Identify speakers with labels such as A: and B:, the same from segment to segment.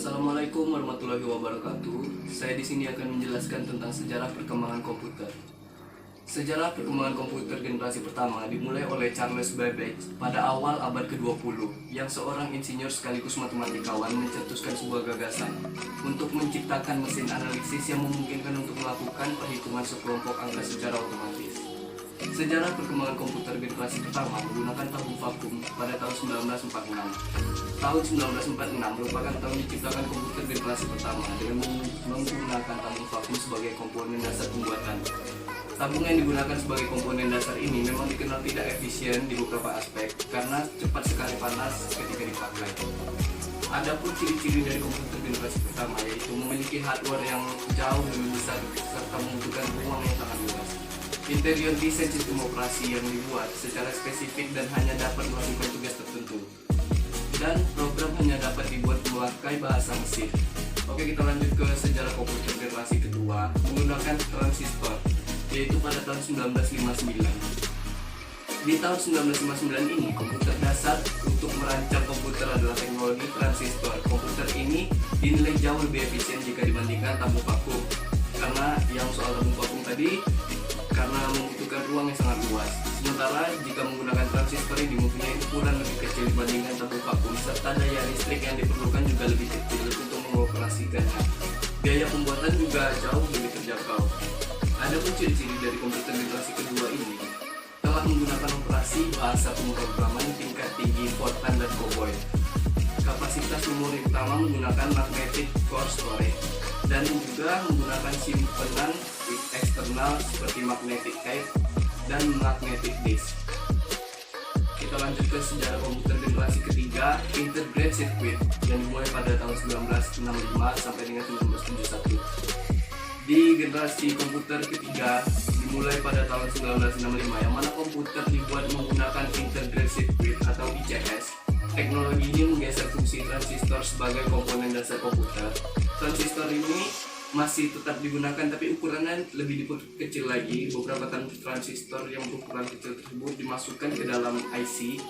A: Assalamualaikum warahmatullahi wabarakatuh. Saya di sini akan menjelaskan tentang sejarah perkembangan komputer. Sejarah perkembangan komputer generasi pertama dimulai oleh Charles Babbage pada awal abad ke-20, yang seorang insinyur sekaligus matematikawan mencetuskan sebuah gagasan untuk menciptakan mesin analisis yang memungkinkan untuk melakukan perhitungan sekelompok angka secara otomatis. Sejarah perkembangan komputer generasi pertama menggunakan tabung vakum pada tahun 1946. Tahun 1946 merupakan tahun diciptakan komputer generasi pertama dengan menggunakan tabung vakum sebagai komponen dasar pembuatan. Tabung yang digunakan sebagai komponen dasar ini memang dikenal tidak efisien di beberapa aspek karena cepat sekali panas ketika dipakai. Adapun ciri-ciri dari komputer generasi pertama yaitu memiliki hardware yang jauh lebih besar serta membutuhkan ruang yang sangat luas. Interior desain sistem operasi yang dibuat secara spesifik dan hanya dapat melakukan tugas tertentu. Dan program hanya dapat dibuat memakai bahasa mesin. Oke, kita lanjut ke sejarah komputer generasi kedua menggunakan transistor, yaitu pada tahun 1959. Di tahun 1959 ini, komputer dasar untuk merancang komputer adalah teknologi transistor. Komputer ini dinilai jauh lebih efisien jika dibandingkan tabung vakum. Karena yang soal tabung vakum tadi, karena membutuhkan ruang yang sangat luas. Sementara jika menggunakan transistor ini mempunyai ukuran lebih kecil dibandingkan tabung vakum, serta daya listrik yang diperlukan juga lebih kecil untuk mengoperasikannya. Biaya pembuatan juga jauh lebih terjangkau. Adapun ciri-ciri dari komputer generasi kedua ini telah menggunakan operasi bahasa pemrograman tingkat tinggi Fortran dan COBOL. Kapasitas memori utama menggunakan magnetic core storage dan juga menggunakan simpenan eksternal seperti magnetic tape dan magnetic disk. Kita lanjut ke sejarah komputer generasi ketiga, integrated circuit, yang dimulai pada tahun 1965 sampai dengan 1971. Di generasi komputer ketiga dimulai pada tahun 1965, yang mana komputer dibuat menggunakan integrated circuit atau ICS. Teknologi ini menggeser fungsi transistor sebagai komponen dasar komputer. Transistor ini masih tetap digunakan tapi ukurannya lebih kecil lagi. Beberapa transistor yang berukuran kecil tersebut dimasukkan ke dalam IC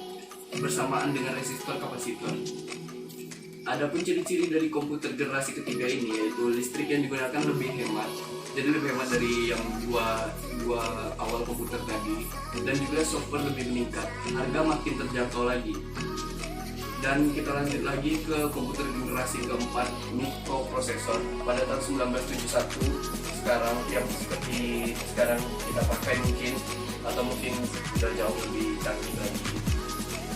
A: bersamaan dengan resistor kapasitor. Adapun ciri-ciri dari komputer generasi ketiga ini yaitu listrik yang digunakan lebih hemat. Jadi lebih hemat dari yang dua awal komputer tadi, dan juga software lebih meningkat. Harga makin terjangkau lagi. Dan kita lanjut lagi ke komputer generasi keempat, mikroprosesor pada tahun 1971. Sekarang yang seperti sekarang kita pakai mungkin, atau mungkin sudah jauh lebih canggih lagi.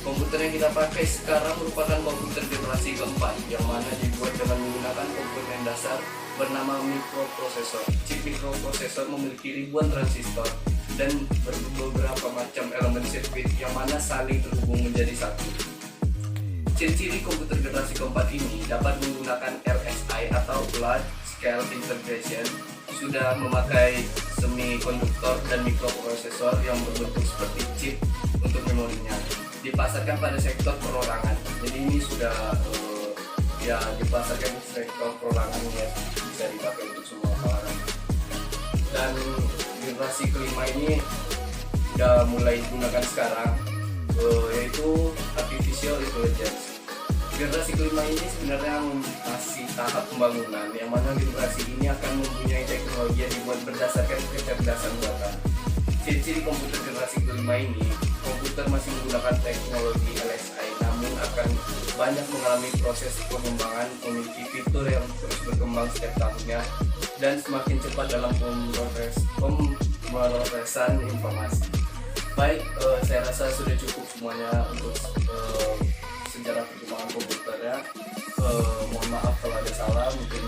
A: Komputer yang kita pakai sekarang merupakan komputer generasi keempat, yang mana dibuat dengan menggunakan komponen dasar bernama mikroprosesor. Chip mikroprosesor memiliki ribuan transistor dan beberapa macam elemen sirkuit yang mana saling terhubung menjadi satu. Ciri-ciri komputer generasi keempat ini dapat menggunakan LSI atau Large Scale Integration, sudah memakai semikonduktor dan mikroprosesor yang berbentuk seperti chip untuk memorinya. Dipasarkan pada sektor perorangan. Jadi ini sudah dipasarkan di sektor perorangan, ya, bisa dipakai untuk semua kalangan. Dan generasi kelima ini sudah mulai digunakan sekarang, yaitu artificial intelligence. Generasi kelima ini sebenarnya masih tahap pembangunan, yang mana generasi ini akan mempunyai teknologi yang dibuat berdasarkan kecerdasan buatan. Ciri-ciri komputer generasi kelima ini, komputer masih menggunakan teknologi LSI, namun akan banyak mengalami proses pengembangan, memiliki fitur yang terus berkembang setiap tahunnya, dan semakin cepat dalam pemrosesan informasi. Baik, saya rasa sudah cukup semuanya untuk sejarah perkembangan komputernya. Mohon maaf kalau ada salah, mungkin